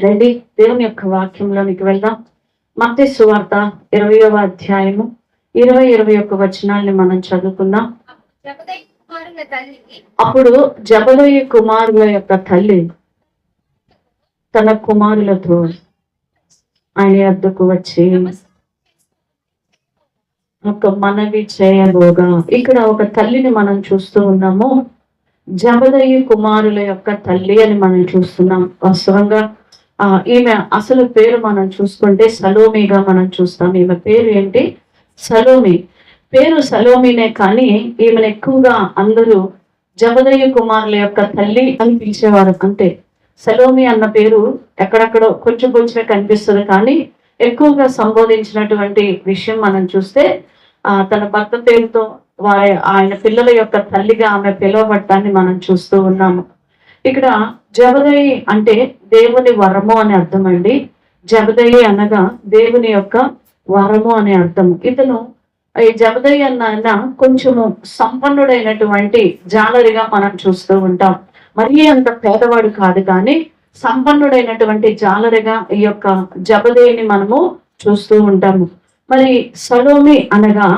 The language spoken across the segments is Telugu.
రండి దేవుని యొక్క వాక్యంలోనికి వెళ్దాం. మత్తయి సువార్త 20వ అధ్యాయము 20-21 వచనాల్ని మనం చదువుకుందాం. అప్పుడు జబదయి కుమారుల యొక్క తల్లి తన కుమారులతో ఆయన వద్దకు వచ్చి ఒక మనవి చేయబోగా, ఇక్కడ ఒక తల్లిని మనం చూస్తూ ఉన్నాము. జబదయి కుమారుల యొక్క తల్లి అని మనం చూస్తున్నాం. వాస్తవంగా ఈమె అసలు పేరు మనం చూసుకుంటే సలోమిగా మనం చూస్తాం. ఈమె పేరు ఏంటి? సలోమి. పేరు సలోమినే, కానీ ఈమెను ఎక్కువగా అందరూ జబదయి కుమారుల యొక్క తల్లి అని పిలిచేవారు. అంటే సలోమి అన్న పేరు ఎక్కడెక్కడో కొంచెం కొంచెమే కనిపిస్తుంది, కానీ ఎక్కువగా సంబోధించినటువంటి విషయం మనం చూస్తే తన భర్త పేరుతో ఆయన పిల్లల యొక్క తల్లిగా ఆమె పిలువబడటాన్ని మనం చూస్తూ ఉన్నాము. ఇక్కడ జబదయి అంటే దేవుని వరము అని అర్థం అండి. జబదయి అనగా దేవుని యొక్క వరము అనే అర్థము. ఇతను ఈ జబదయి అన్న కొంచెము సంపన్నుడైనటువంటి జాలరిగా మనం చూస్తూ ఉంటాం. మరీ అంత పేదవాడు కాదు, కానీ సంపన్నుడైనటువంటి జాలరిగా ఈ యొక్క జబదయిని మనము చూస్తూ ఉంటాము. మరి సలోమి అనగా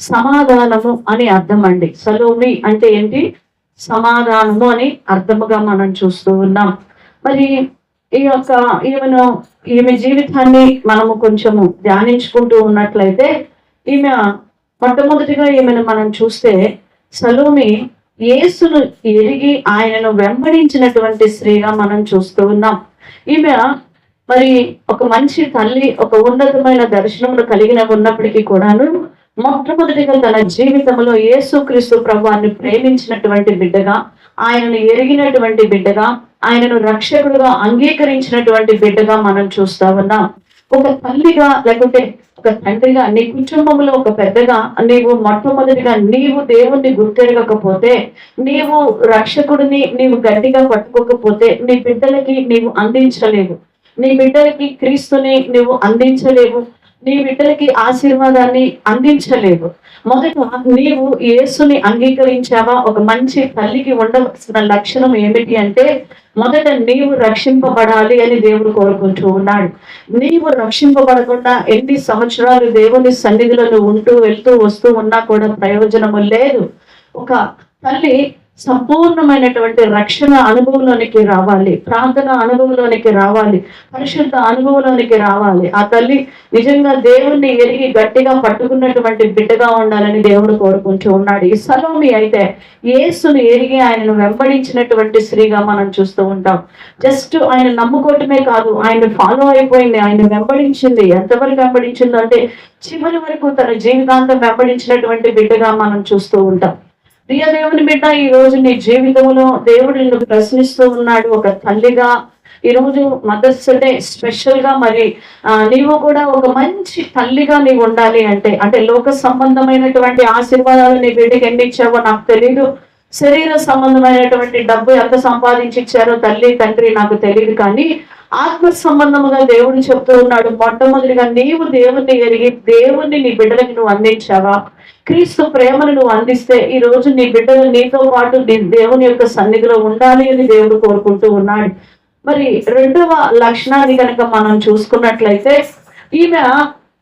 సమాధానము అని అర్థం అండి. సలోమి అంటే ఏంటి? సమాధానము అని అర్థముగా మనం చూస్తూ ఉన్నాం. మరి ఈమె జీవితాన్ని మనము కొంచెము ధ్యానించుకుంటూ ఉన్నట్లయితే, మొట్టమొదటిగా ఈమెను మనం చూస్తే సలోమి యేసును ఎరిగి ఆయనను వెంబడించినటువంటి స్త్రీగా మనం చూస్తూ ఉన్నాం. ఈమె మరి ఒక మంచి తల్లి, ఒక ఉన్నతమైన దర్శనములు కలిగిన ఉన్నప్పటికీ కూడాను మొట్టమొదటిగా తన జీవితంలో యేసుక్రీస్తు ప్రభువాన్ని ప్రేమించినటువంటి బిడ్డగా, ఆయనను ఎరిగినటువంటి బిడ్డగా, ఆయనను రక్షకుడుగా అంగీకరించినటువంటి బిడ్డగా మనం చూస్తా ఉన్నాం. ఒక తల్లిగా లేకుంటే ఒక తండ్రిగా, నీ కుటుంబంలో ఒక పెద్దగా నీవు మొట్టమొదటిగా నీవు దేవుణ్ణి గుర్తెరగకపోతే, నీవు రక్షకుడిని నీవు గట్టిగా పట్టుకోకపోతే నీ బిడ్డలకి నీవు అందించలేవు. నీ బిడ్డలకి క్రీస్తుని నువ్వు అందించలేవు. నీ బిడ్డలకి ఆశీర్వాదాన్ని అందించలేవు. మొదట నీవు యేసుని అంగీకరించావా? ఒక మంచి తల్లికి ఉండవలసిన లక్షణం ఏమిటి అంటే, మొదట నీవు రక్షింపబడాలి అని దేవుడు కోరుకుంటూ ఉన్నాడు. నీవు రక్షింపబడకుండా ఎన్ని సంవత్సరాలు దేవుని సన్నిధిలో ఉంటూ వెళ్తూ వస్తూ ఉన్నా కూడా ప్రయోజనము లేదు. ఒక తల్లి సంపూర్ణమైనటువంటి రక్షణ అనుభవంలోనికి రావాలి, ప్రార్థన అనుభవంలోనికి రావాలి, పరిశుద్ధ అనుభవంలోనికి రావాలి. ఆ తల్లి నిజంగా దేవుణ్ణి ఎరిగి గట్టిగా పట్టుకున్నటువంటి బిడ్డగా ఉండాలని దేవుడు కోరుకుంటూ ఉన్నాడు. ఈ సలోమి అయితే యేసుని ఎరిగి ఆయనను వెంబడించినటువంటి స్త్రీగా మనం చూస్తూ ఉంటాం. జస్ట్ ఆయన నమ్ముకోవటమే కాదు, ఆయన ఫాలో అయిపోయింది, ఆయన వెంబడించింది. ఎంతవరకు వెంబడించిందో అంటే చివరి వరకు తన జీవితాంతం వెంబడించినటువంటి బిడ్డగా మనం చూస్తూ ఉంటాం. ప్రియ దేవుని బిడ్డ, ఈ రోజు నీ జీవితంలో దేవుడు నిన్ను ప్రశ్నిస్తూ ఉన్నాడు. ఒక తల్లిగా ఈరోజు మదర్స్ డే స్పెషల్ గా మరి నీవు కూడా ఒక మంచి తల్లిగా నీవు ఉండాలి అంటే లోక సంబంధమైనటువంటి ఆశీర్వాదాలు నీ బిడ్డకి ఎన్ని ఇచ్చావో నాకు తెలియదు. శరీర సంబంధమైనటువంటి డబ్బు ఎంత సంపాదించి ఇచ్చారో తల్లి తండ్రి నాకు తెలియదు, కానీ ఆత్మ సంబంధముగా దేవుడు చెప్తూ ఉన్నాడు, మొట్టమొదటిగా నీవు దేవుణ్ణి ఎరిగి దేవుణ్ణి నీ బిడ్డలకి నువ్వు అందించావా? క్రీస్తు ప్రేమను నువ్వు అందిస్తే ఈ రోజు నీ బిడ్డలు నీతో పాటు దేవుని యొక్క సన్నిధిలో ఉండాలి అని దేవుడు కోరుకుంటూ ఉన్నాడు. మరి రెండవ లక్షణాన్ని కనుక మనం చూసుకున్నట్లయితే, ఈమె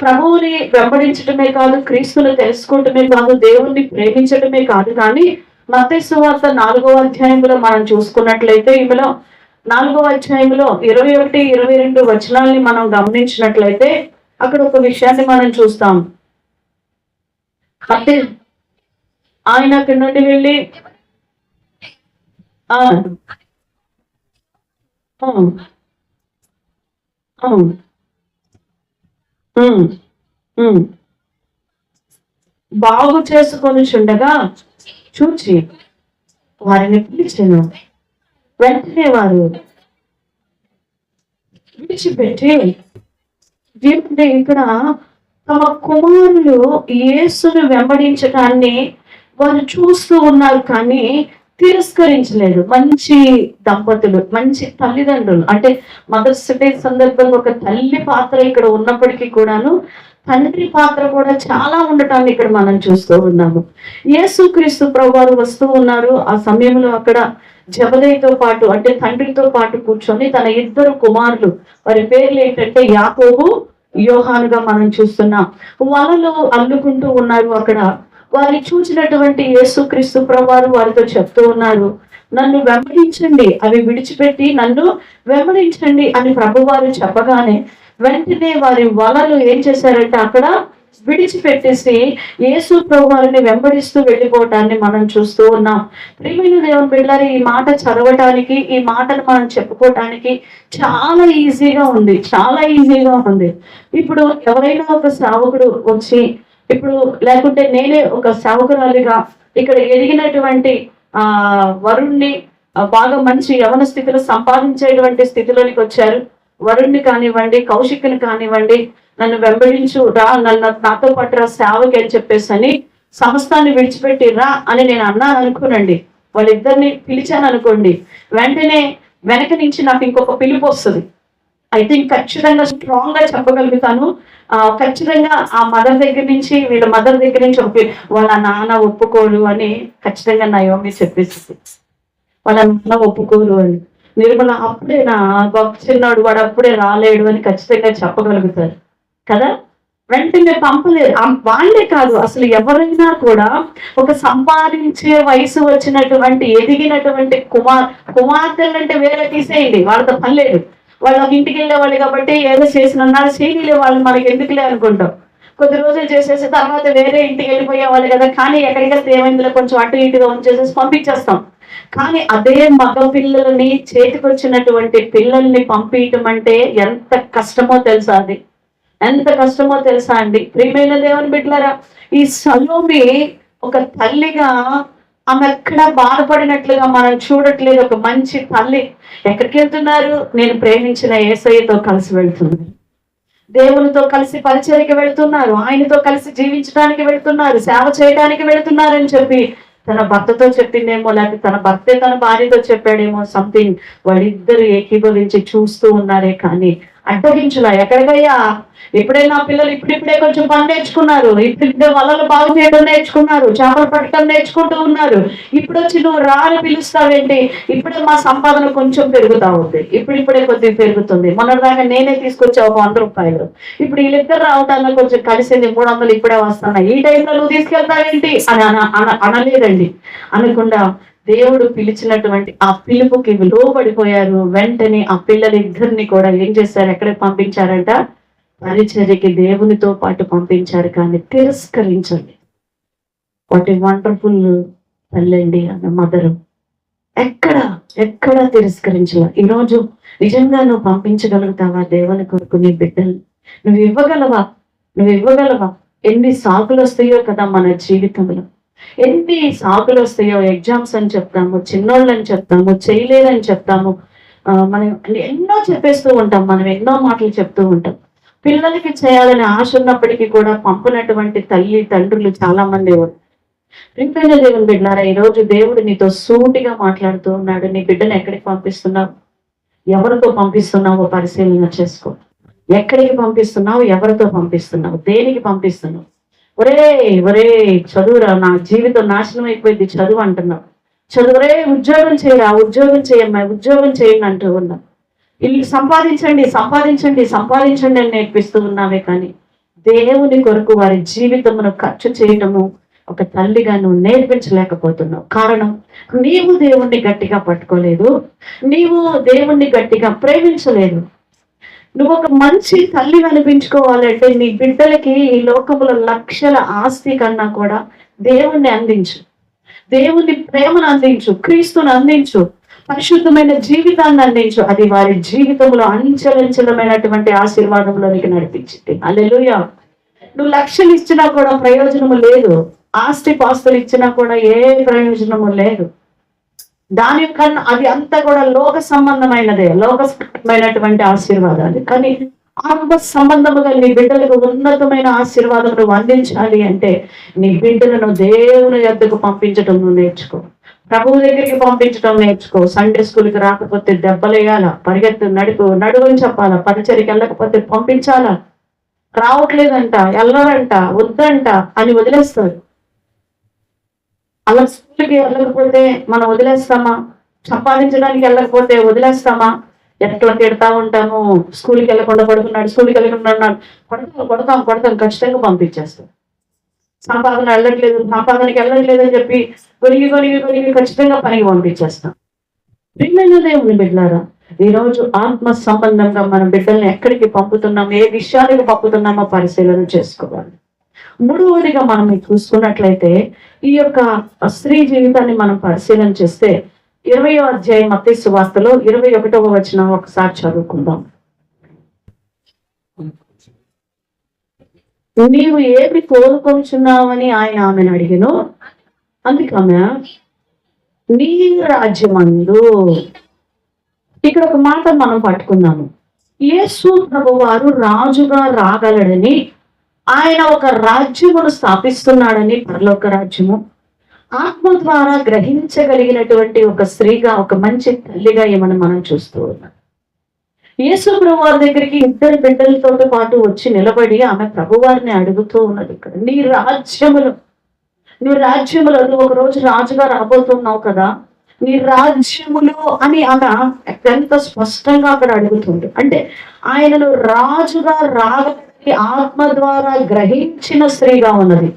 ప్రభువుని వెంబడించడమే కాదు, క్రీస్తుని తెలుసుకోవటమే కాదు, దేవుణ్ణి ప్రేమించడమే కాదు, కానీ మత్తయి సువార్త 4వ అధ్యాయంలో మనం చూసుకున్నట్లయితే, ఈమెలో 4వ అధ్యాయంలో 21-22 వచనాల్ని మనం గమనించినట్లయితే అక్కడ ఒక విషయాన్ని మనం చూస్తాం. ఆయన అక్కడి నుండి వెళ్ళి బాగు చేసుకొని చుండగా చూచి వారిని పిలిచాను. వెంటనే వారు విడిచిపెట్టి, ఇక్కడ తమ కుమారులు యేసును వెంబడించడాన్ని వారు చూస్తూ ఉన్నారు, కానీ తిరస్కరించలేదు. మంచి దంపతులు, మంచి తల్లిదండ్రులు, అంటే మదర్స్ డే సందర్భంగా ఒక తల్లి పాత్ర ఇక్కడ ఉన్నప్పటికీ కూడాను తండ్రి పాత్ర కూడా చాలా ఉండటాన్ని ఇక్కడ మనం చూస్తూ ఉన్నాము. యేసుక్రీస్తు ప్రభువారు వస్తూ ఉన్నారు. ఆ సమయంలో అక్కడ జబదయితో పాటు అంటే తండ్రితో పాటు కూర్చొని తన ఇద్దరు కుమారులు, వారి పేర్లు ఏంటంటే యాకోబు, యోహానుగా మనం చూస్తున్నాం. వలలు అల్లుకుంటూ ఉన్నారు అక్కడ. వారిని చూసినటువంటి యేసుక్రీస్తు ప్రభువారు వారితో చెప్తూ ఉన్నారు, నన్ను వెంబడించండి, అవి విడిచిపెట్టి నన్ను వెంబడించండి అని ప్రభువారు చెప్పగానే వెంటనే వారి వలలు ఏం చేశారంటే అక్కడ విడిచిపెట్టేసి యేసు ప్రభువారిని వెంబడిస్తూ వెళ్ళిపోవటాన్ని మనం చూస్తూ ఉన్నాం. ప్రియమైన దేవుని బిడ్డలారా, ఈ మాట చదవటానికి, ఈ మాటను మనం చెప్పుకోవటానికి చాలా ఈజీగా ఉంది, చాలా ఈజీగా ఉంది. ఇప్పుడు ఎవరైనా ఒక సేవకుడు వచ్చి, ఇప్పుడు లేకుంటే నేనే ఒక సేవకురాలిగా ఇక్కడ ఎదిగినటువంటి వరుణ్ణి బాగా మంచి యవన స్థితిలో సంపాదించేటువంటి స్థితిలోనికి వచ్చారు. వరుణ్ణి కానివ్వండి, కౌశిక్ని కానివ్వండి, నన్ను వెంబడించు రా, నాతో పాటు రా సేవకి అని చెప్పేసి అని సమస్తాన్ని విడిచిపెట్టి రా అని నేను అన్నాను అనుకోనండి, వాళ్ళిద్దరిని పిలిచాను అనుకోండి, వెంటనే వెనక నుంచి నాకు ఇంకొక పిలుపు వస్తుంది. ఐ థింక్ ఖచ్చితంగా స్ట్రాంగ్ గా చెప్పగలుగుతాను. ఖచ్చితంగా ఆ మదర్ దగ్గర నుంచి, వీళ్ళ మదర్ దగ్గర నుంచి వాళ్ళ నాన్న ఒప్పుకోరు అని ఖచ్చితంగా నా యోగి చెప్పేసింది. వాళ్ళ నాన్న ఒప్పుకోరు అని. నిర్మల అప్పుడే నా చిన్నాడు, వాడు అప్పుడే రాలేడు అని ఖచ్చితంగా చెప్పగలుగుతారు కదా. వెంటనే పంపలేదు. వాళ్ళే కాదు, అసలు ఎవరైనా కూడా ఒక సంపాదించే వయసు వచ్చినటువంటి ఎదిగినటువంటి కుమార్తెలంటే వేరే తీసేయండి, వాళ్ళతో పని లేదు. వాళ్ళకి ఇంటికి వెళ్ళేవాళ్ళు కాబట్టి ఏదో చేసినన్నారు, చేయలే వాళ్ళు మనకి ఎందుకులే అనుకుంటాం. కొద్ది రోజులు చేసేసి తర్వాత వేరే ఇంటికి వెళ్ళిపోయేవాళ్ళు కదా, కానీ ఎక్కడికి వెళ్తే ఏమైందిలో కొంచెం అటు ఇటుగా ఉంచేసేసి పంపించేస్తాం. కానీ అదే మగ పిల్లలని, చేతికి వచ్చినటువంటి పిల్లల్ని పంపించడం అంటే ఎంత కష్టమో తెలుసా, అది ఎంత కష్టమో తెలుసా అండి. ప్రియమైన దేవుని బిడ్డలారా, ఈ సలోమి ఒక తల్లిగా ఆమె ఎక్కడ బాధపడినట్లుగా మనం చూడట్లేదు. ఒక మంచి తల్లి ఎక్కడికి వెళ్తున్నారు? నేను ప్రేమించిన యేసయ్యతో కలిసి వెళ్తున్నారు, దేవునితో కలిసి పరిచర్యకి వెళ్తున్నారు, ఆయనతో కలిసి జీవించడానికి వెళ్తున్నారు, సేవ చేయడానికి వెళ్తున్నారని చెప్పి తన భర్తతో చెప్పిందేమో, లేకపోతే తన భర్తే తన భార్యతో చెప్పాడేమో, సంథింగ్. వాళ్ళిద్దరు ఏకీభవించి చూస్తూ ఉన్నారే కానీ అడ్డగించులా. ఎక్కడికయ్యా? ఇప్పుడే నా పిల్లలు ఇప్పుడిప్పుడే కొంచెం పని నేర్చుకున్నారు, ఇప్పుడిప్పుడే వలలు బాగు చేయడం నేర్చుకున్నారు, చేపలు పట్టడం నేర్చుకుంటూ ఉన్నారు, ఇప్పుడు వచ్చి నువ్వు రాని పిలుస్తావేంటి? ఇప్పుడే మా సంపాదన కొంచెం పెరుగుతా ఉంది, ఇప్పుడిప్పుడే కొద్దిగా పెరుగుతుంది, మొన్నటిదాకా నేనే తీసుకొచ్చా ఒక 100 రూపాయలు, ఇప్పుడు వీళ్ళిద్దరు రావటానికి కొంచెం కలిసింది 300 ఇప్పుడే వస్తున్నాయి, ఈ టైంలో నువ్వు తీసుకెళ్తావేంటి అని అనలేదండి. అనకుండా దేవుడు పిలిచినటువంటి ఆ పిలుపుకి లోబడిపోయారు. వెంటనే ఆ పిల్లలిద్దరిని కూడా ఏం చేశారు? ఎక్కడికి పంపించారంట? పరిచర్యకి దేవునితో పాటు పంపించారు, కానీ తిరస్కరించండి. వాట్ ఏ వండర్ఫుల్ తల్లండి అన్న మదరు. ఎక్కడ తిరస్కరించాల. ఈరోజు నిజంగా నువ్వు పంపించగలుగుతావా దేవుని కొరకు నీ బిడ్డలు? నువ్వు ఇవ్వగలవా? ఎన్ని సాకులు వస్తాయో కదా మన జీవితంలో, ఎన్ని సాకులు వస్తాయో. ఎగ్జామ్స్ అని చెప్తాము, చిన్నోళ్ళని చెప్తాము, చేయలేదని చెప్తాము, మనం ఎన్నో చెప్పేస్తూ ఉంటాం, మనం ఎన్నో మాటలు చెప్తూ ఉంటాం. పిల్లలకి చేయాలని ఆశ ఉన్నప్పటికీ కూడా పంపినటువంటి తల్లి తండ్రులు చాలా మంది. ప్రియమైన దేవుని బిడ్డలారా, ఈరోజు దేవుడు నీతో సూటిగా మాట్లాడుతూ ఉన్నాడు. నీ బిడ్డను ఎక్కడికి పంపిస్తున్నావు? ఎవరితో పంపిస్తున్నావో పరిశీలన చేసుకో. ఎక్కడికి పంపిస్తున్నావు? ఎవరితో పంపిస్తున్నావు? దేనికి పంపిస్తున్నావు? ఒరే చదువురా, నా జీవితం నాశనం అయిపోయింది చదువు అంటున్నావు. చదువురే, ఉద్యోగం చేయరా, ఉద్యోగం చేయమ్మా, ఉద్యోగం చేయండి అంటూ ఉన్నావు. ఇల్లు సంపాదించండి అని నేర్పిస్తూ ఉన్నావే కానీ దేవుని కొరకు వారి జీవితమును ఖర్చు చేయటము ఒక తల్లిగా నువ్వు నేర్పించలేకపోతున్నావు. కారణం, నీవు దేవుణ్ణి గట్టిగా పట్టుకోలేదు, నీవు దేవుణ్ణి గట్టిగా ప్రేమించలేదు. నువ్వు ఒక మంచి తల్లి అనిపించుకోవాలంటే నీ బిడ్డలకి ఈ లోకంలో లక్షల ఆస్తి కన్నా కూడా దేవుణ్ణి అందించు, దేవుని ప్రేమను అందించు, క్రీస్తుని అందించు, పరిశుద్ధమైన జీవితాన్ని అందించు. అది వారి జీవితంలో అంచెలంచెలమైనటువంటి ఆశీర్వాదంలోనికి నడిపించింది. హల్లెలూయా. నువ్వు లక్షలు ఇచ్చినా కూడా ప్రయోజనము లేదు, ఆస్తి పాస్తులు ఇచ్చినా కూడా ఏ ప్రయోజనము లేదు. దానికన్నా అది అంతా కూడా లోక సంబంధమైనదే, లోకమైనటువంటి ఆశీర్వాదాలు. కానీ ఆత్మ సంబంధముగా నీ బిడ్డలకు ఉన్నతమైన ఆశీర్వాదం నువ్వు అందించాలి అంటే నీ బిడ్డలను దేవుని యొద్దకు పంపించడం నువ్వు నేర్చుకో, ప్రభువు దగ్గరికి పంపించడం నేర్చుకో. సండే స్కూల్కి రాకపోతే దెబ్బలేయాలా, పరిగెత్తు, నడువని చెప్పాలా, పరిచర్యకి వెళ్ళకపోతే పంపించాలా, రావట్లేదంట, వెళ్ళరంట, వద్దంట అని వదిలేస్తారు. అలా స్కూల్కి వెళ్ళకపోతే మనం వదిలేస్తామా? సంపాదించడానికి వెళ్ళకపోతే వదిలేస్తామా? ఎట్లా తిడతా ఉంటాము. స్కూల్కి వెళ్ళకుండా పడుకున్నాడు, స్కూల్కి వెళ్ళకుండా ఉన్నాడు, కొడతాం ఖచ్చితంగా పంపించేస్తాం. సంపాదనకి వెళ్ళట్లేదు అని చెప్పి కొనిగి ఖచ్చితంగా పనికి పంపించేస్తాం. ప్రియమైన దేవుని బిడ్డలారా, ఈరోజు ఆత్మ సంబంధంగా మన బిడ్డల్ని ఎక్కడికి పంపుతున్నాం, ఏ విషయానికి పంపుతున్నామో పరిశీలన చేసుకోవాలి. మూడవదిగా మనం చూసుకున్నట్లయితే ఈ యొక్క స్త్రీ జీవితాన్ని మనం పరిశీలన చేస్తే 20వ అధ్యాయం మత్తయి సువార్తలో 21వ వచనం ఒకసారి చదువుకుందాం. నీవు ఏమి కోరుకొంచున్నావని ఆయన ఆమెను అడిగెను. అందుకమె నీ రాజ్యమందు, ఇక్కడ ఒక మాట మనం పట్టుకున్నాము. యేసు ప్రభు వారు రాజుగా రాగలడని, ఆయన ఒక రాజ్యమును స్థాపిస్తున్నాడని, పరలోక రాజ్యము ఆత్మ ద్వారా గ్రహించగలిగినటువంటి ఒక స్త్రీగా, ఒక మంచి తల్లిగా ఏమని మనం చూస్తూ ఉన్నాం. యేసు ప్రభు వారి దగ్గరికి 2 బిడ్డలతో పాటు వచ్చి నిలబడి ఆమె ప్రభువారిని అడుగుతూ ఉన్నది. ఇక్కడ నీ రాజ్యములు నువ్వు ఒక రోజు రాజుగా రాబోతున్నావు కదా, నీ రాజ్యములు అని ఆమె ఎంత స్పష్టంగా అక్కడ అడుగుతుంది. అంటే ఆయనను రాజుగా రాగలిగి ఆత్మ ద్వారా గ్రహించిన స్త్రీగా ఉన్నది.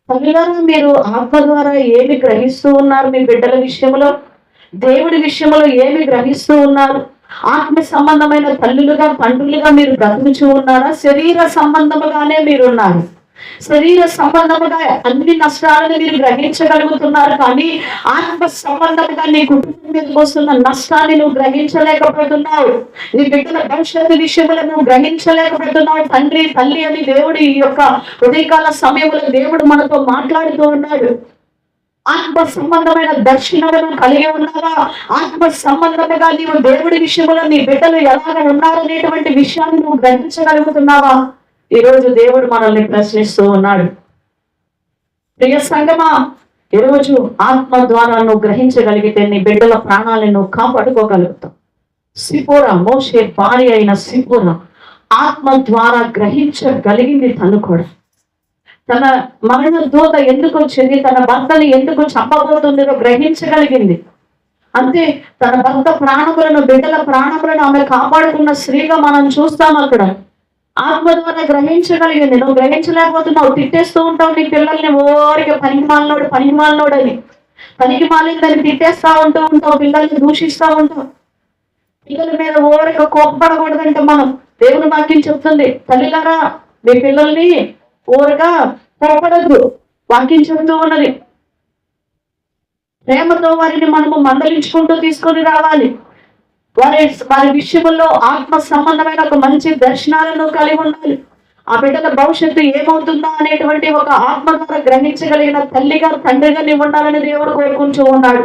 తల్లిగారు, మీరు ఆత్మ ద్వారా ఏమి గ్రహిస్తూ ఉన్నారు? మీ బిడ్డల విషయంలో, దేవుడి విషయంలో ఏమి గ్రహిస్తూ ఉన్నారు? ఆత్మ సంబంధమైన తల్లులుగా, తండ్రులుగా మీరు బ్రతుకుచూ ఉన్నారా? శరీర సంబంధముగానే మీరున్నారు. శరీర సంబంధముగా అన్ని నష్టాలను మీరు గ్రహించగలుగుతున్నారు, కానీ ఆత్మ సంబంధముగా నీ కుటుంబం మీదకి వస్తున్న నష్టాన్ని నువ్వు గ్రహించలేకపోతున్నావు. నీ బిడ్డల భవిష్యత్తు విషయంలో నువ్వు గ్రహించలేకపోతున్నావు. తండ్రి, తల్లి అని దేవుడు ఈ యొక్క ఉదయకాల సమయంలో దేవుడు మనతో మాట్లాడుతూ ఉన్నాడు. ఆత్మ సంబంధమైన దర్శనలను కలిగి ఉన్నావా? ఆత్మ సంబంధముగా నీవు దేవుడి విషయంలో నీ బిడ్డలు ఎలాగ ఉన్నారనేటువంటి విషయాన్ని నువ్వు గ్రహించగలుగుతున్నావా? ఈరోజు దేవుడు మనల్ని ప్రశ్నిస్తూ ఉన్నాడు. ప్రియ సంగమా, ఈరోజు ఆత్మ ద్వారా నువ్వు గ్రహించగలిగితే నీ బిడ్డల ప్రాణాలను నువ్వు కాపాడుకోగలుగుతావు. సిపోరా, మోషే భార్య అయిన సిపోరా ఆత్మ ద్వారా గ్రహించగలిగింది. తను కూడా తన మరణ దూత ఎందుకు వచ్చింది, తన భర్తని ఎందుకు చంపబోతుందో గ్రహించగలిగింది. అంతే, తన భర్త ప్రాణములను, బిడ్డల ప్రాణములను ఆమె కాపాడుకున్న స్త్రీగా మనం చూస్తాం. అక్కడ ఆత్మ ద్వారా గ్రహించగలిగింది. నువ్వు గ్రహించలేకపోతున్నావు, తిట్టేస్తూ ఉంటావు నీ పిల్లల్ని. ఓరికి పనికిమాలినోడు అని, పనికి మాలిందని తిట్టేస్తా ఉంటావు, పిల్లల్ని దూషిస్తూ ఉంటావు. పిల్లల మీద ఓరికి కోపపడకూడదంటే మనం దేవుని వాక్యం చెప్తుంది. తల్లిలారా, మీ పిల్లల్ని ఊరగా కోపడద్దు, వాక్యం చెబుతూ ఉన్నది. ప్రేమతో వారిని మనము మందలించుకుంటూ తీసుకొని రావాలి. వారి విషయంలో ఆత్మ సంబంధమైన ఒక మంచి దర్శనాలను కలిగి ఉండాలి. ఆ బిడ్డల భవిష్యత్తు ఏమవుతుందా అనేటువంటి ఒక ఆత్మ ద్వారా గ్రహించగలిగిన తల్లిగా, తండ్రిగా నీవు ఉండాలని దేవుడు కోరుకుంటూ ఉన్నాడు.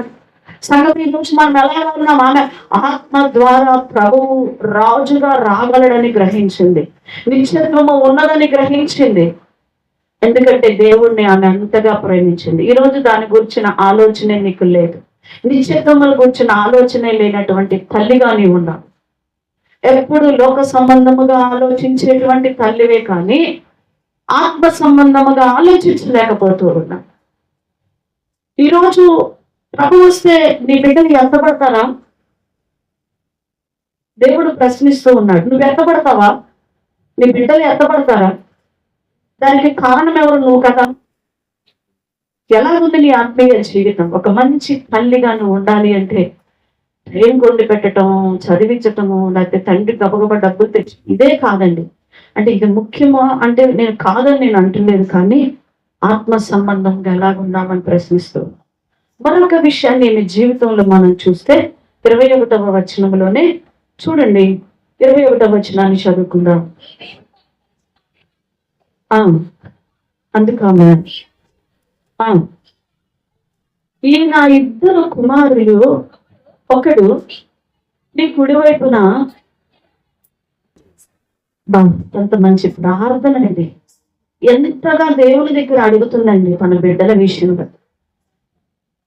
సంగతి నుంచి మనం ఎలా ఉన్నాం? ఆమె ఆత్మ ద్వారా ప్రభువు రాజుగా రాగలడని గ్రహించింది, నిత్యత్వము ఉన్నదని గ్రహించింది. ఎందుకంటే దేవుణ్ణి ఆమె అంతగా ప్రేమించింది. ఈరోజు దాని గురించిన ఆలోచనే నీకు లేదు. నిత్యత్వముల గురించిన ఆలోచనే లేనటువంటి తల్లిగా నీవు ఉన్నావు. ఎప్పుడు లోక సంబంధముగా ఆలోచించేటువంటి తల్లివే కానీ ఆత్మ సంబంధముగా ఆలోచించలేకపోతూ ఉన్నావు. ఈరోజు ప్రభు వస్తే నీ బిడ్డలు ఎత్తపడతారా? దేవుడు ప్రశ్నిస్తూ ఉన్నాడు. నువ్వు ఎత్తపడతావా? నీ బిడ్డలు ఎత్తపడతారా? దానికి కారణం ఎవరు? నువ్వు కదా. ఎలా ఉంది నీ ఆత్మీయ జీవితం? ఒక మంచి తల్లిగా నువ్వు ఉండాలి అంటే ట్రైన్ కొండి పెట్టడం, చదివించటము, లేకపోతే తండ్రి గబగబా డబ్బులు తెచ్చి, ఇదే కాదండి. అంటే ఇది ముఖ్యమా అంటే నేను కాదని నేను అంటలేదు, కానీ ఆత్మ సంబంధంగా ఎలాగున్నామని ప్రశ్నిస్తూ మరొక విషయాన్ని నీ జీవితంలో మనం చూస్తే 21వ వచనంలోనే చూడండి. 21వ వచనాన్ని చదువుకుందాం. అందుకమే ఈ నా 2 కుమారులు, ఒకడు నీ కుడివైపున. ఎంత మంచి ప్రార్థన అండి! ఎంతగా దేవుని దగ్గర అడుగుతుందండి తన బిడ్డల విషయంలో.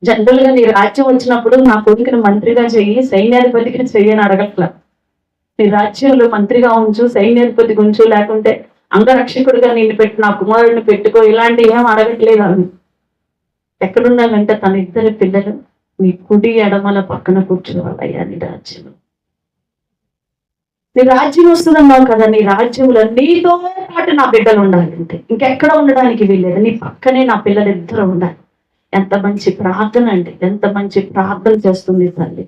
జనరల్ గా నీ రాజ్యం వచ్చినప్పుడు నా కొడుకుని మంత్రిగా చెయ్యి, సైన్యాధిపతికి చెయ్యని అడగట్లా. నీ రాజ్యంలో మంత్రిగా ఉంచు, సైన్యాధిపతికి ఉంచు, లేకుంటే అంగరక్షకుడిగా నేను పెట్టి నా కుమారుడిని పెట్టుకో, ఇలాంటి ఏం అడగట్లేదు. ఆమె ఎక్కడున్నానంటే తన 2 పిల్లలు నీ కుడి ఎడమల పక్కన కూర్చోవాలయ్యా నీ రాజ్యం. నీ రాజ్యం వస్తుందన్నావు కదా, నీ రాజ్యంలో నీతో పాటు నా బిడ్డలు ఉండాలి. అంతే, ఇంకెక్కడ ఉండడానికి వీల్లేదు. నీ పక్కనే నా పిల్లలు ఇద్దరు ఉండాలి. ఎంత మంచి ప్రార్థన అండి, ఎంత మంచి ప్రార్థన చేస్తుంది తల్లి.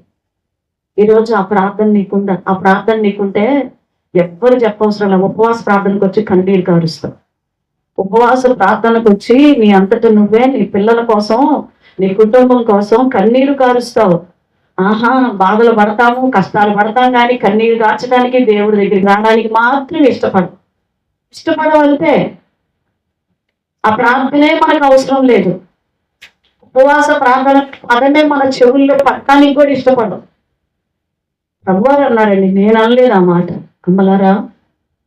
ఈరోజు ఆ ప్రార్థన నీకుందా? ఆ ప్రార్థన నీకుంటే ఎవ్వరు చెప్పవసరం లేదు. ఉపవాస ప్రార్థనకు వచ్చి కన్నీరు కారుస్తావు. ఉపవాస ప్రార్థనకు వచ్చి నీ అంతటి నువ్వే నీ పిల్లల కోసం, నీ కుటుంబం కోసం కన్నీరు కారుస్తావు. ఆహా, బాధలు పడతాము, కష్టాలు పడతాం, కానీ కన్నీరు కార్చడానికి, దేవుడి దగ్గరికి రావడానికి మాత్రం ఇష్టపడవలితే ఆ ప్రార్థనే మనకు అవసరం లేదు. ఉపవాస ప్రార్థన పదమే మన చెవుల్లో పట్టానికి కూడా ఇష్టపడడం. ప్రభువారు అన్నారండి, నేను అనలేదు ఆ మాట. అమ్మలారా,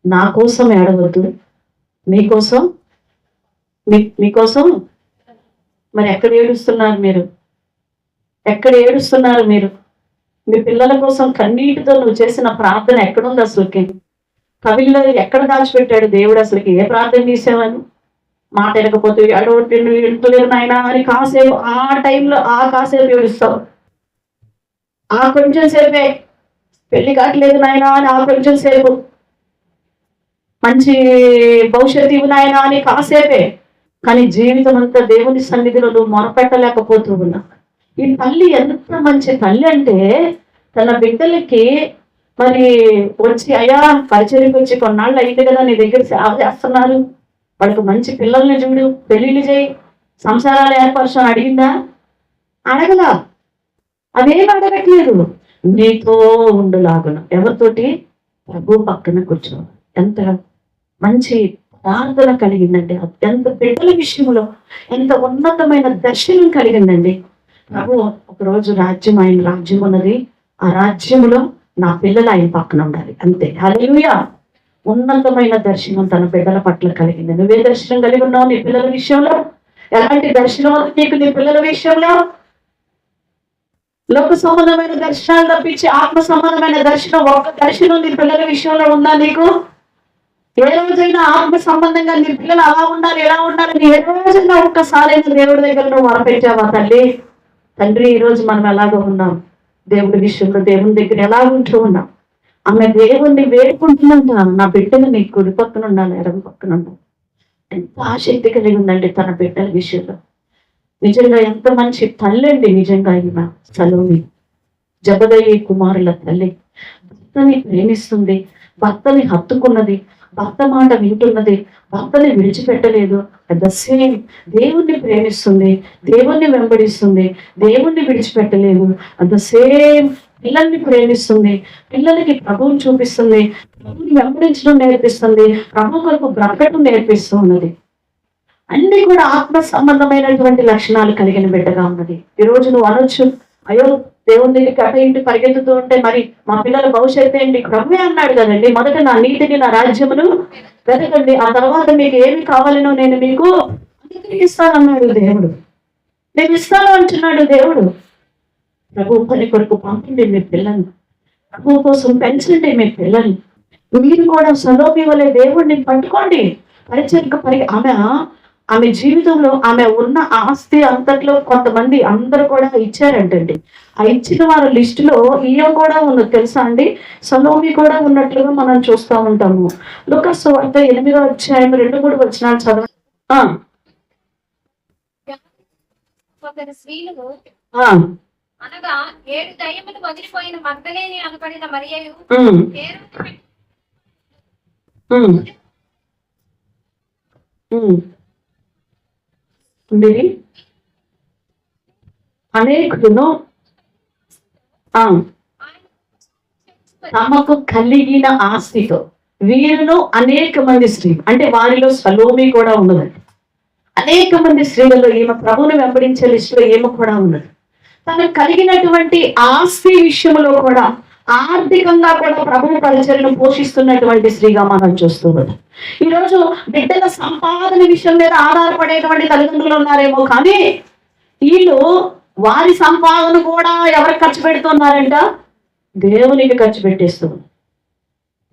నా కోసం ఏడవద్దు, మీకోసం మీకోసం. మరి ఎక్కడ ఏడుస్తున్నారు మీరు? ఎక్కడ ఏడుస్తున్నారు మీరు? మీ పిల్లల కోసం కన్నీటితో నువ్వు చేసిన ప్రార్థన ఎక్కడుంది అసలుకి? కవిల్లో ఎక్కడ దాచిపెట్టాడు దేవుడు? అసలుకి ఏ ప్రార్థన చేసావని? మాట వినకపోతే అడవటి నువ్వు ఇంటలేరు నాయన అని కాసేపు, ఆ టైంలో ఆ కాసేపు ఏడుస్తావు. ఆ కొంచెం సేపే పెళ్లి కావట్లేదు నాయన అని, ఆ కొంచెం సేపు మంచి భవిష్యత్తు ఇవ్వు నాయన అని కాసేపే. కానీ జీవితం అంతా దేవుని సన్నిధిలో నువ్వు మొరపెట్టలేకపోతూ ఉన్నావు. ఈ తల్లి ఎంత మంచి తల్లి అంటే, తన బిడ్డలకి మరి వచ్చి, అయ్యా పరిచయకి వచ్చి కొన్నాళ్ళు అయింది కదా, నీ దగ్గర సేవ చేస్తున్నారు, వాళ్ళకి మంచి పిల్లల్ని చూడు, పెళ్లిళ్ళు చేయి, సంసారాలు ఏర్పరచు అని అడిగిందా? అడగలా. అదేం అడగట్లేదు. నీతో ఉండులాగున. ఎవరితోటి? ప్రభు పక్కన కూర్చో. ఎంత మంచి ప్రార్థన కలిగిందండి. ఎంత బిడ్డల విషయంలో ఎంత ఉన్నతమైన దర్శనం కలిగిందండి. ప్రభు ఒకరోజు ఆయన రాజ్యం ఉన్నది, ఆ రాజ్యంలో నా పిల్లలు ఆయన పక్కన ఉండాలి. అంతే. హల్లెలూయా. ఉన్నతమైన దర్శనం తన బిడ్డల పట్ల కలిగింది. నువ్వే దర్శనం కలిగి ఉన్నావు నీ పిల్లల విషయంలో? ఎలాంటి దర్శనం ఉంది నీకు నీ పిల్లల విషయంలో? లోక సంబంధమైన దర్శనాలు తప్పించి ఆత్మ సంబంధమైన దర్శనం, ఒక్క దర్శనం నీ పిల్లల విషయంలో ఉందా నీకు? ఏ రోజైనా ఆత్మ సంబంధంగా నీ పిల్లలు అలా ఉండాలి, ఎలా ఉండాలి, ఏ రోజైనా ఒక్కసారైనా దేవుడి దగ్గర నువ్వు మొరపెట్టావా? తల్లి, తండ్రి, ఈ రోజు మనం ఎలాగో ఉన్నాం దేవుడి విషయంలో, దేవుని దగ్గర ఎలా ఉంటూ ఉన్నాం? ఆమె దేవుణ్ణి వేడుకుంటున్నా, నా బిడ్డలు నీ కుడి పక్కన ఉండాలి, ఎడమ పక్కన ఉండాలి. ఎంత ఆసక్తి కలిగి ఉందండి తన బిడ్డల విషయంలో. నిజంగా ఎంత మంచి తల్లి అండి. నిజంగా ఈమె సలోమి, జబదయి కుమారుల తల్లి. భర్తని ప్రేమిస్తుంది, భర్తని హత్తుకున్నది, భర్త మాట వింటున్నది, భర్తని విడిచిపెట్టలేదు. అట్ ద సేమ్ దేవుణ్ణి ప్రేమిస్తుంది, దేవుణ్ణి వెంబడిస్తుంది, దేవుణ్ణి విడిచిపెట్టలేదు. అట్ ద సేమ్ పిల్లల్ని ప్రేమిస్తుంది, పిల్లలకి ప్రభువుని చూపిస్తుంది, ప్రభువుని వెంబడించడం నేర్పిస్తుంది, ప్రభు కొరకు బ్రతకడం నేర్పిస్తూ ఉన్నది. అన్ని కూడా ఆత్మ సంబంధమైనటువంటి లక్షణాలు కలిగిన బిడ్డగా ఉన్నది. ఈరోజు నువ్వు అనొచ్చు, అయ్యో దేవుని దగ్గరికి అటు ఇంటి పరిగెత్తుతూ ఉంటే మరి మా పిల్లల భవిష్యత్తు ఏంటి? ప్రభువే అన్నాడు కదండి, మొదట నా నీతిని నా రాజ్యమును వెతకండి, ఆ తర్వాత మీకు ఏమి కావాలనో నేను మీకు ఇస్తానన్నాడు దేవుడు. నేను ఇస్తాను అంటున్నాడు దేవుడు. ప్రభు పని కొరకు పంపండి మీ పిల్లల్ని, ప్రభు కోసం పెంచండి మీ పిల్లల్ని. మీరు కూడా సలోమి వలె దేవుడిని పట్టుకోండి. ఆమె జీవితంలో ఆమె ఉన్న ఆస్తి అంతట్లో కొంతమంది అందరూ కూడా ఇచ్చారంటండి. ఆ ఇచ్చిన వారి లిస్టులో ఈమె కూడా ఉన్నది తెలుసా అండి? సలోమి కూడా ఉన్నట్లుగా మనం చూస్తూ ఉంటాము. లూకాసు సువార్త 8వ అధ్యాయం 2-3 వచనాలు చదవండి. అనగా 7 దయ్యములు వదిలిపోయిన మగ్దలేని అనబడిన మరియయు అనేకులను తమకు కలిగిన ఆస్తితో వీరును అనేక మంది స్త్రీలు, అంటే వారిలో సలోమి కూడా ఉన్నదండి. అనేక మంది స్త్రీలలో ఈమె ప్రభువుని వెంబడించే లిస్టులో ఈమె కూడా ఉన్నది. తనకు కలిగినటువంటి ఆస్తి విషయంలో కూడా ఆర్థికంగా కూడా ప్రభువు పరిచర్యను పోషిస్తున్నటువంటి స్త్రీగా మనం చూస్తూ ఉన్నాం. ఈరోజు బిడ్డల సంపాదన విషయం మీద ఆధారపడేటువంటి తల్లిదండ్రులు ఉన్నారేమో, కానీ వీళ్ళు వారి సంపాదన కూడా ఎవరికి ఖర్చు పెడుతున్నారంట? దేవునికి ఖర్చు పెట్టేస్తున్నారు.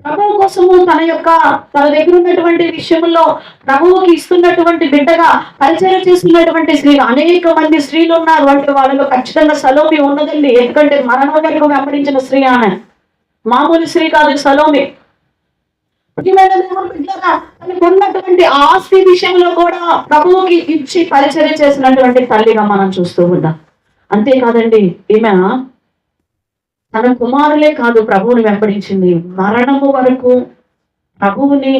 ప్రభువు కోసము తన దగ్గర ఉన్నటువంటి విషయంలో ప్రభువుకి ఇస్తున్నటువంటి బిడ్డగా పరిచయం చేస్తున్నటువంటి స్త్రీలు అనేక మంది స్త్రీలు ఉన్నారు. అంటే వాళ్ళలో ఖచ్చితంగా సలోమి ఉన్నదండి. ఎందుకంటే మరణం వరకు వెంబడించిన స్త్రీ ఆమె, మామూలు స్త్రీ కాదు సలోమి. తనకు ఉన్నటువంటి ఆస్తి విషయంలో కూడా ప్రభువుకి ఇచ్చి పరిచయం చేసినటువంటి తల్లిగా మనం చూస్తూ ఉన్నాం. అంతేకాదండి, ఈమె తన కుమారులే కాదు ప్రభువుని వెంబడించింది, మరణము వరకు ప్రభువుని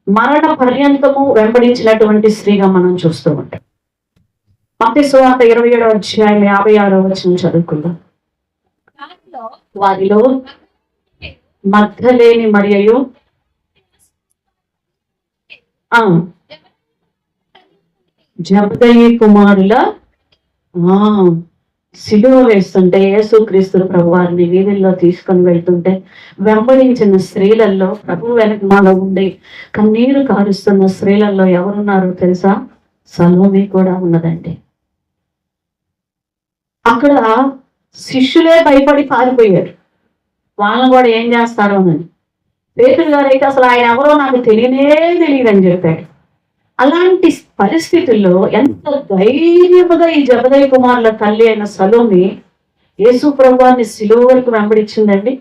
మరణ పర్యంతము వెంబడించినటువంటి స్త్రీగా మనం చూస్తూ ఉంటాం. మత్తయి సువార్త 27వ అధ్యాయం 56వ వచనం చదువుకుందాం. వారిలో మగ్దలేని మరియయు జబదయి కుమారుల సిలువ వేస్తుంటే, యేసుక్రీస్తు ప్రభు వారిని వీధుల్లో తీసుకొని వెళ్తుంటే వెంబడించిన స్త్రీలలో, ప్రభు వెనకమాల ఉండి కన్నీరు కారుస్తున్న స్త్రీలలో ఎవరున్నారో తెలుసా? సలోమి కూడా ఉన్నదండి. అక్కడ శిష్యులే భయపడి పారిపోయారు, వాళ్ళని కూడా ఏం చేస్తారో అని. పేతురు గారు అయితే అసలు ఆయన ఎవరో నాకు తెలియదని చెప్పాడు. అలాంటి పరిస్థితుల్లో ఎంత ధైర్యముగా ఈ జబదయి కుమారుల తల్లి అయిన సలోమి యేసు ప్రభువాన్ని సిలువ వరకు వెంబడించిందండి.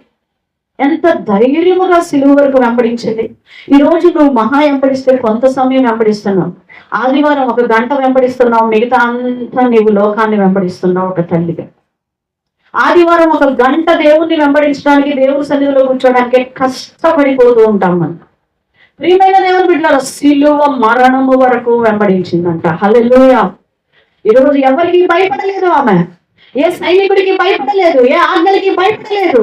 ఎంత ధైర్యముగా సిలువ వరకు వెంబడించింది. ఈ రోజు నువ్వు మహా వెంబడిస్తే కొంత సమయం వెంబడిస్తున్నావు, ఆదివారం 1 గంట వెంబడిస్తున్నావు, మిగతా అంతా నీవు లోకాన్ని వెంబడిస్తున్నావు ఒక తల్లిగా. ఆదివారం 1 గంట దేవుణ్ణి వెంబడించడానికి, దేవుని సన్నిధిలో కూర్చోడానికి కష్టపడిపోతూ ఉంటాం మనం. ప్రియమైన దేవుని బిడ్డలారా, సిలువ మరణము వరకు వెంబడించిందంట. హల్లెలూయా. ఈరోజు ఎవరికి భయపడలేదు ఆమె, ఏ సైనికుడికి భయపడలేదు, ఏ ఆజ్ఞలకి భయపడలేదు.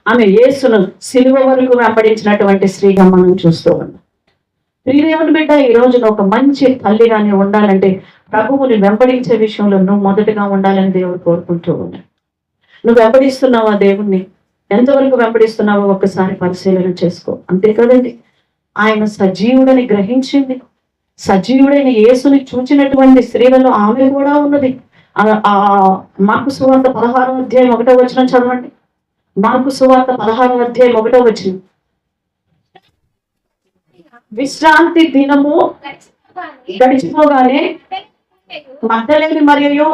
ఆమె యేసును సిలువ వరకు వెంబడించినటువంటి స్త్రీగా మనం చూస్తూ ఉన్నాం. ప్రియదేవుని బిడ్డ, ఈ రోజున ఒక మంచి తల్లిగానే ఉండాలంటే ప్రభువుని వెంబడించే విషయంలో నువ్వు మొదటగా ఉండాలని దేవుడు కోరుకుంటూ ఉన్నాడు. నువ్వు వెంబడిస్తున్నావా దేవుణ్ణి? ఎంతవరకు వెంబడిస్తున్నావో ఒక్కసారి పరిశీలన చేసుకో. అంతే కదండి, ఆయన సజీవుడని గ్రహించింది, సజీవుడైన యేసుని చూచినటువంటి స్త్రీలలో ఆమె కూడా ఉన్నది. మార్కు సువార్త 16వ అధ్యాయం 1వ వచనం చదవండి. మార్కు సువార్త 16వ అధ్యాయం 1వ వచనం. విశ్రాంతి దినము గడిచిపోగానే మగ్దలేని మరియు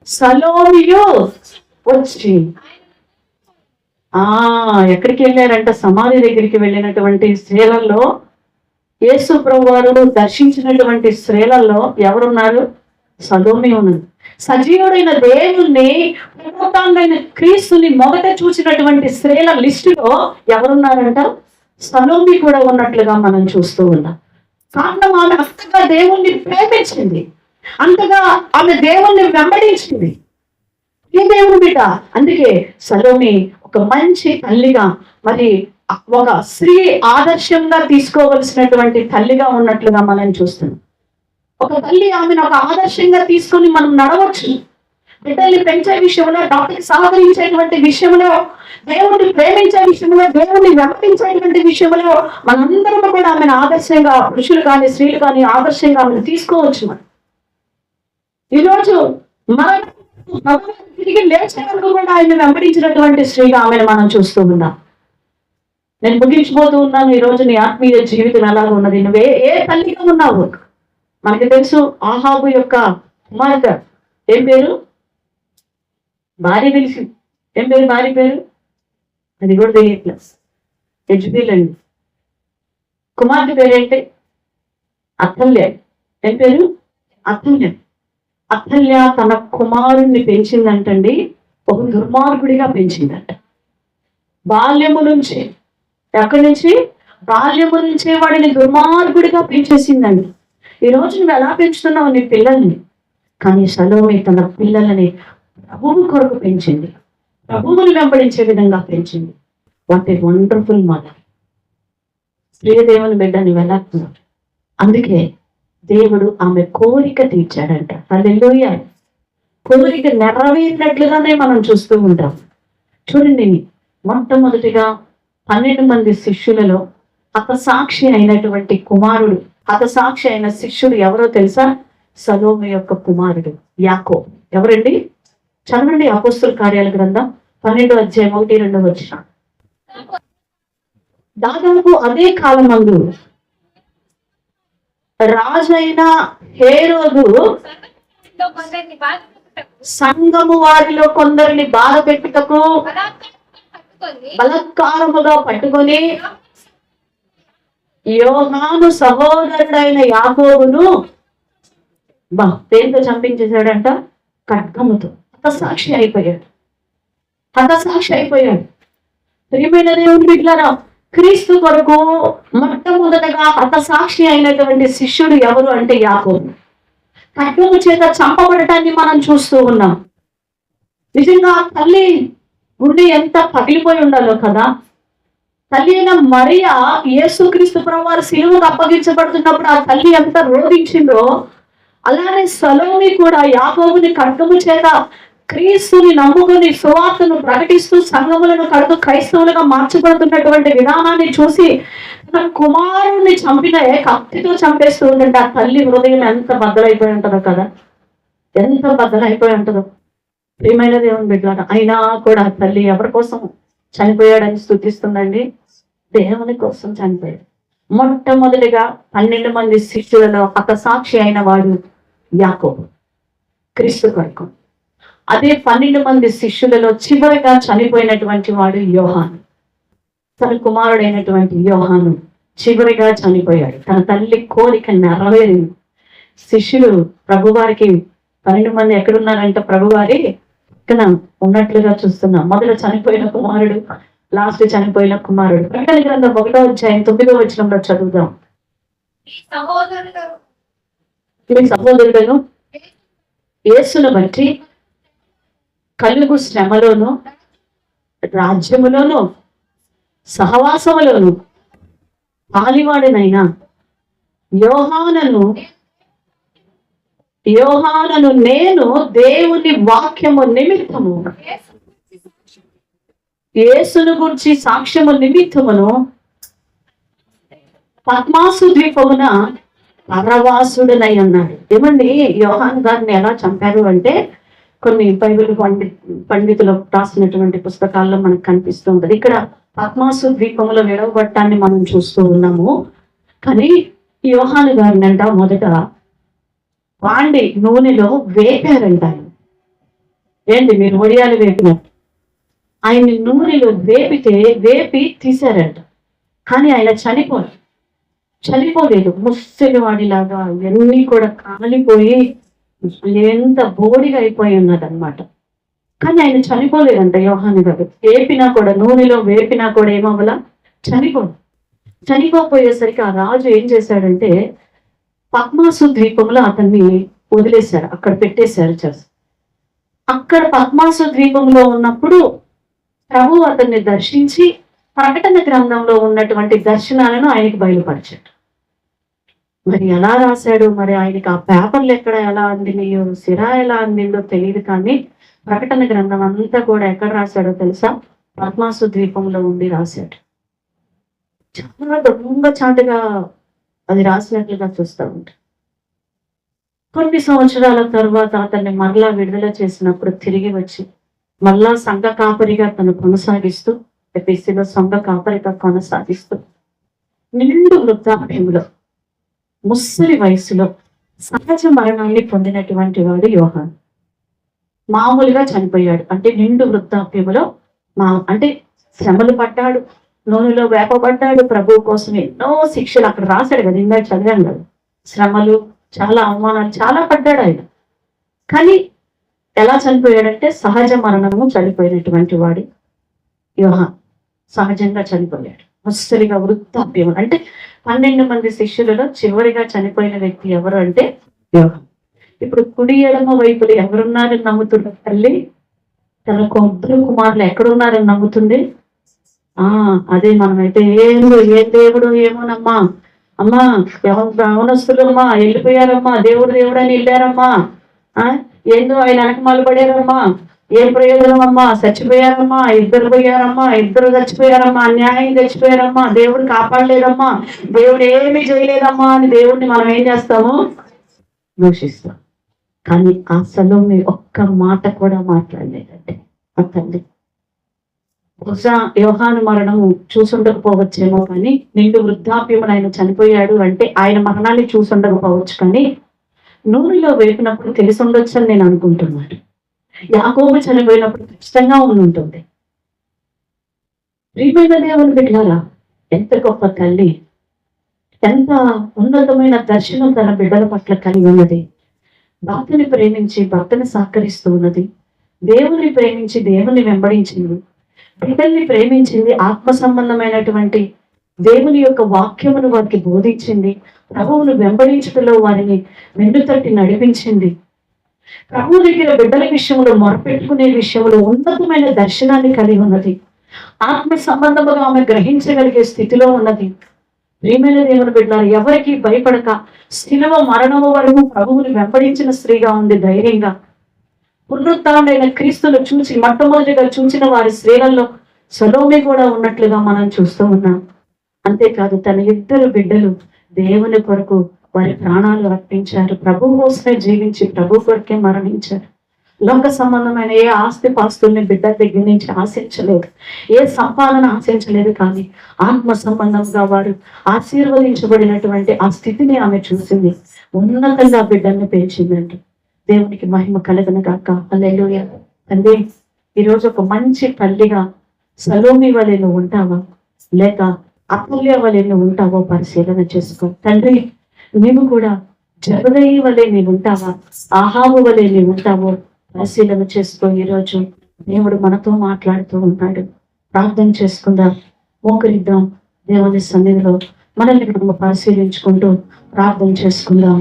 సలోమియు వచ్చి ఎక్కడికి వెళ్ళారంట? సమాధి దగ్గరికి వెళ్ళినటువంటి స్త్రీలలో, యేసు ప్రభు వారు దర్శించినటువంటి స్త్రీలలో ఎవరున్నారు? సలోమి ఉన్నది. సజీవుడైన దేవుణ్ణి, పునరుత్థానుడైన క్రీస్తుని మొదట చూసినటువంటి స్త్రీల లిస్టులో ఎవరున్నారంట? సలోమి కూడా ఉన్నట్లుగా మనం చూస్తూ ఉన్నాం. కారణం, ఆమె అంతగా దేవుణ్ణి ప్రేమించింది, అంతగా ఆమె దేవుణ్ణి వెంబడించింది. ఈ దేవుని బిడ్డ, అందుకే సలోమి ఒక మంచి తల్లిగా, మరి ఒక స్త్రీ ఆదర్శంగా తీసుకోవలసినటువంటి తల్లిగా ఉన్నట్లుగా మనం చూస్తున్నాం. ఒక తల్లి ఆమెను ఒక ఆదర్శంగా తీసుకొని మనం నడవచ్చు. బిడ్డల్ని పెంచే విషయంలో, డాక్టర్కి సహకరించేటువంటి విషయంలో, దేవుడిని ప్రేమించే విషయంలో, దేవుడిని వెంబడించేటువంటి విషయంలో మనందరం కూడా ఆమెను ఆదర్శంగా, పురుషులు కానీ స్త్రీలు కానీ ఆదర్శంగా ఆమెను తీసుకోవచ్చు. మనం ఈరోజు మనం తిరిగి లేచే వరకు కూడా ఆయన వెంబడించినటువంటి స్త్రీగా ఆమెను మనం చూస్తూ ఉన్నాం. నేను ముగించిపోతూ ఉన్నాను. ఈ రోజు నీ ఆత్మీయ జీవితం ఎలాగ ఉన్నది? నువ్వే ఏ తల్లిగా ఉన్నావు? మనకి తెలుసు, ఆహాబు యొక్క కుమార్తె ఏం పేరు? భార్య తెలిసి ఏం పేరు? భార్య పేరు అది కూడా తెలియట్లేదు, ఎజ్బేల్. కుమార్తె పేరేంటి? అతల్య. ఏం పేరు? అతల్య. అతల్య తన కుమారుణ్ణి పెంచిందంటండి, ఒక దుర్మార్గుడిగా పెంచిందంట. బాల్యము నుంచి, ఎక్కడి నుంచి? బాల్యము నుంచే వాడిని దుర్మార్గుడిగా పెంచేసిందండి. ఈరోజు నువ్వు ఎలా పెంచుతున్నావు నీ పిల్లల్ని? కానీ సలోమి తన పిల్లలని ప్రభువు కొరకు పెంచింది, ప్రభువుని వెంబడించే విధంగా పెంచింది. What a wonderful mother. ప్రియదేవుని బిడ్డ నువ్వు ఎలా? అందుకే దేవుడు ఆమె కోరిక తీర్చాడంట. హల్లెలూయా. కోరిక నెరవేరినట్లుగానే మనం చూస్తూ ఉంటాం. చూడండి, మొట్టమొదటిగా 12 మంది శిష్యులలో హతసాక్షి అయినటువంటి కుమారుడు, హతసాక్షి అయిన శిష్యుడు ఎవరో తెలుసా? సలోమి యొక్క కుమారుడు యాకోబు. ఎవరండి? చదవండి అపోస్తల కార్యాల గ్రంథం 12:1-2 దాదాపు అదే కాలమందు రాజైన హేరోదు కొందరిని బాధపెట్టుటకు సంఘము వారిలో కొందరిని బాధ పెట్టుటకు పట్టుకొని బలత్కారముగా పట్టుకొని యోహాను సహోదరుడైన యాకోబును దేంతో చంపించేశాడంట? ఖడ్గముతో. హతసాక్షి అయిపోయాడు. ప్రియమైన దేవుని బిడ్డలారా, క్రీస్తు కొరకు మొట్టమొదటగా హతసాక్షి అయినటువంటి శిష్యుడు ఎవరు అంటే యాకోబు. ఖడ్గము చేత చంపబడటాన్ని మనం చూస్తూ ఉన్నాం. నిజంగా తల్లి గుండె ఎంత పగిలిపోయి ఉండాలో కదా. తల్లి అయిన మరియా యేసుక్రీస్తు ప్రభువారు సిలువకు అప్పగించబడుతున్నప్పుడు ఆ తల్లి ఎంత రోధించిందో, అలానే సలోమి కూడా యాకోబుని ఖడ్గము చేత క్రీస్తుని నమ్ముకుని సువార్తను ప్రకటిస్తూ సంఘములను కడుతూ క్రైస్తవులుగా మార్చబడుతున్నటువంటి విధానాన్ని చూసి తన కుమారుణ్ణి చంపిన కత్తితో చంపేస్తూ ఉందంటే ఆ తల్లి హృదయం ఎంత బద్దలైపోయి ఉంటుందో కదా, ఎంత బద్దలైపోయి ఉంటుందో. ప్రియమైన దేవుని బిడ్డలారా, అయినా కూడా ఆ తల్లి ఎవరి కోసం చనిపోయాడని స్తుతిస్తుందండి? దేవుని కోసం చనిపోయాడు. మొట్టమొదటిగా 12 మంది శిష్యులలో హతసాక్షి అయిన వాడు యాకోబు, క్రీస్తు కొరకు. అదే 12 మంది శిష్యులలో చివరిగా చనిపోయినటువంటి వాడు యోహాను. తన కుమారుడైనటువంటి యోహాను చివరిగా చనిపోయాడు. తన తల్లి కోరిక నెరవేరింది. శిష్యులు ప్రభువారికి 12 మంది ఎక్కడున్నారంటే ప్రభువారి పక్కన ఉన్నట్లుగా చూస్తున్నాం. మొదట చనిపోయిన కుమారుడు, లాస్ట్ చనిపోయిన కుమారుడు. ప్రకటన గ్రంథం 1:9 చదువుదాం. మీ సహోదరులను యేసును బట్టి కలుగు శ్రమలోను రాజ్యములోను సహవాసములోను పాలివాడినైనా యోహానను నేను దేవుని వాక్యము నిమిత్తము యేసును గురించి సాక్ష్యము నిమిత్తమును పద్మాసు ద్వీపమున పరవాసుడనై అన్నాడు. ఏమండి, యోహాను గారిని ఎలా చంపారు అంటే కొన్ని బైబిల్ పండితులు రాసినటువంటి పుస్తకాల్లో మనకు కనిపిస్తూ ఉంటుంది. ఇక్కడ పద్మాసు ద్వీపంలో విడవబట్టాన్ని మనం చూస్తూ ఉన్నాము. కానీ యోహాను గారిని అంట మొదట వాండి నూనెలో వేపారంట. ఏంటి మీరు ఒడియాలు వేపినట్టు ఆయన్ని నూనెలో వేపి తీశారంట. కానీ ఆయన చనిపోలేదు. ముసలి వాడిలాగా ఇవన్నీ కూడా కాలిపోయి ఎంత బోడిగా అయిపోయి ఉన్నదన్నమాట. కానీ ఆయన చనిపోలేదంట యోహాను గారు. నూనెలో వేపినా కూడా ఏమవ్వలా, చనిపోయేసరికి ఆ రాజు ఏం చేశాడంటే పద్మాసు ద్వీపంలో అతన్ని వదిలేశారు, అక్కడ పెట్టేశారు. అక్కడ పద్మాసు ద్వీపంలో ఉన్నప్పుడు ప్రభు అతన్ని దర్శించి ప్రకటన గ్రంథంలో ఉన్నటువంటి దర్శనాలను ఆయనకి బయలుపరిచాడు. మరి ఎలా రాశాడు, మరి ఆయనకి ఆ పేపర్లు ఎక్కడ ఎలా అందినాయో, సిరా ఎలా అందిందో తెలియదు. కానీ ప్రకటన గ్రంథం అంతా కూడా ఎక్కడ రాశాడో తెలుసా? పద్మాసు ద్వీపంలో ఉండి రాశాడు. చాలా దొంగచాటుగా అది రాసినట్లుగా చూస్తూ ఉంటాం. కొన్ని సంవత్సరాల తర్వాత అతన్ని మరలా విడుదల చేసినప్పుడు తిరిగి వచ్చి మళ్ళా సంఘ కాపరిగా తను కొనసాగిస్తూ, ఎఫెసీలో సంఘ కాపరిగా కొనసాగిస్తూ నిండు వృద్ధాప్యంలో ముసలి వయసులో సహజ మరణాన్ని పొందినటువంటి వాడు యోహాను. మామూలుగా చనిపోయాడు. అంటే నిండు వృద్ధాప్యములో అంటే శ్రమలు పడ్డాడు, నూనెలో వేపబడ్డాడు. ప్రభువు కోసం ఎన్నో శిక్షలు అక్కడ రాశాడు కదా, ఇందాక చదివాను కదా. శ్రమలు, చాలా అవమానాలు చాలా పడ్డాడు ఆయన. కానీ ఎలా చనిపోయాడంటే సహజ మరణము చనిపోయినటువంటి వాడు యోహాను. సహజంగా చనిపోయాడు, ముసలిగా వృద్ధాప్యం. అంటే 12 మంది శిష్యులలో చివరిగా చనిపోయిన వ్యక్తి ఎవరు అంటే యోహాను. ఇప్పుడు కుడి ఎడమ వైపులు ఎవరున్నారని నమ్ముతుంది తల్లి? తన ఇద్దరు కుమారులు ఎక్కడున్నారని నమ్ముతుంది. అదే మనమైతే ఏ దేవుడు ఏమోనమ్మా, అమ్మా యవనస్తులమ్మా వెళ్ళిపోయారమ్మా, దేవుడు అని వెళ్ళారమ్మా, ఏందో ఆయన వెనకమాలు పడారమ్మా, ఏం ప్రయోజనం అమ్మా, చచ్చిపోయారమ్మా, ఇద్దరు చచ్చిపోయారమ్మా, అన్యాయం చచ్చిపోయారమ్మా, దేవుడు కాపాడలేదమ్మా, దేవుడు ఏమీ చేయలేదమ్మా అని దేవుడిని మనం ఏం చేస్తాము? దూషిస్తాం. కానీ అసలు మీరు ఒక్క మాట కూడా మాట్లాడలేదండి ఆ తల్లి. బహుశా యోహాను మరణము చూసుండకపోవచ్చేమో, కానీ నిండు వృద్ధాప్యమున ఆయన చనిపోయాడు అంటే ఆయన మరణాన్ని చూసుండకపోవచ్చు, కానీ నూనెలో వేపినప్పుడు తెలిసి ఉండొచ్చు అని నేను అనుకుంటున్నాను. యాకోబు చనిపోయినప్పుడు ఖచ్చితంగా ఉంటుంది. ప్రియమైన దేవుని బిడ్డలారా, ఎంత గొప్ప తల్లి, ఎంత ఉన్నతమైన దర్శనం తన బిడ్డల పట్ల కలిగి ఉన్నది. భర్తని ప్రేమించి భర్తని సహకరిస్తూ ఉన్నది. దేవుని ప్రేమించి దేవుని వెంబడించింది. బిడ్డల్ని ప్రేమించింది. ఆత్మ సంబంధమైనటువంటి దేవుని యొక్క వాక్యమును వారికి బోధించింది. ప్రభువును వెంబడించడంలో వారిని వెన్నుతట్టి నడిపించింది. ప్రభు దగ్గర బిడ్డల విషయంలో మొరపెట్టుకునే విషయంలో ఉన్నతమైన దర్శనాన్ని కలిగి ఉన్నది. ఆత్మ సంబంధముగా ఆమె గ్రహించగలిగే స్థితిలో ఉన్నది. ప్రియమైన దేవుని బిడ్డలారా, ఎవరికి భయపడక శిలువ మరణము వరకు ప్రభువుని వెంబడించిన స్త్రీగా ఉంది. ధైర్యంగా పునరుత్థానుడైన క్రీస్తును చూసి మొట్టమొదటిగా చూసిన వారి స్త్రీలలో సలోమి కూడా ఉన్నట్లుగా మనం చూస్తూ ఉన్నాం. అంతేకాదు, తన 2 బిడ్డలు దేవుని కొరకు వారి ప్రాణాలు అర్పించారు. ప్రభు కోసమే జీవించి ప్రభు కొరకే మరణించారు. లోక సంబంధమైన ఏ ఆస్తి పాస్తుల్ని బిడ్డ దగ్గర నుంచి ఆశించలేదు, ఏ సంపాదన ఆశించలేదు, కానీ ఆత్మ సంబంధంగా వారు ఆశీర్వదించబడినటువంటి ఆ స్థితిని ఆమె చూసింది. ఉన్నతంగా బిడ్డల్ని పెంచిందండి. దేవునికి మహిమ కలుగును గాక. హల్లెలూయా. తండ్రి, ఈరోజు ఒక మంచి తల్లిగా సలోమి వలె నువ్వు ఉంటావా, లేక అతుల్య వలె నువ్వు ఉంటావో పరిశీలన చేసుకో. తండ్రి, నీవు కూడా జబదయి వలె నీవు ఉంటావా, ఆహాబు వలె నీవు ఉంటావో పరిశీలన చేసుకో. ఈరోజు దేవుడు మనతో మాట్లాడుతూ ఉన్నాడు. ప్రార్థన చేసుకుందాం, మోకరిద్దాం. దేవుని సన్నిధిలో మనల్ని మనం పరిశీలించుకుంటూ ప్రార్థన చేసుకుందాం.